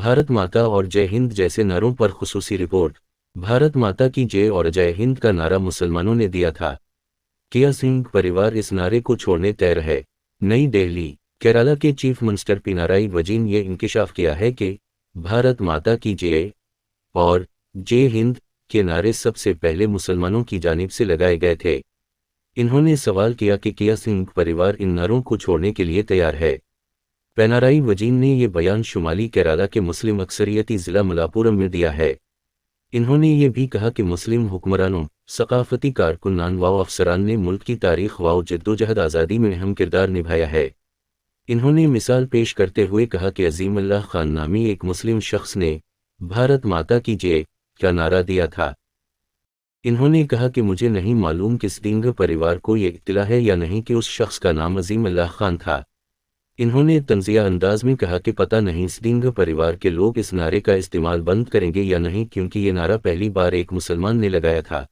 भारत माता और जय हिंद जैसे नारों पर खुसूसी रिपोर्ट। भारत माता की जय और जय हिंद का नारा मुसलमानों ने दिया था। किया सिंह परिवार इस नारे को छोड़ने तैयार है। नई दिल्ली। केरला के चीफ मिनिस्टर पिनाराई विजयन ने इंकिशाफ किया है कि भारत माता की जय और जय हिंद के नारे सबसे पहले मुसलमानों की जानिब से लगाए गए थे। इन्होंने सवाल किया कि किया सिंह परिवार इन नारों को छोड़ने के लिए तैयार है। पिनाराई विजयन ने ये बयान शुमाली केरला के मुस्लिम अक्सरियती ज़िला मलापुरम में दिया है। इन्होंने ये भी कहा कि मुस्लिम हुक्मरानों, सकाफती कारकुनान व अफसरान ने मुल्क की तारीख व जद्दोजहद आज़ादी में अहम किरदार निभाया है। इन्होंने मिसाल पेश करते हुए कहा कि अज़ीमुल्लाह खान नामी एक मुस्लिम शख्स ने भारत माता की जय का नारा दिया था। इन्होंने कहा कि मुझे नहीं मालूम कि सिंह परिवार को ये इत्तला है या नहीं कि उस शख्स का नाम अज़ीमुल्लाह खान था। इन्होंने तंज़िया अंदाज में कहा कि पता नहीं सिंह परिवार के लोग इस नारे का इस्तेमाल बंद करेंगे या नहीं, क्योंकि ये नारा पहली बार एक मुसलमान ने लगाया था।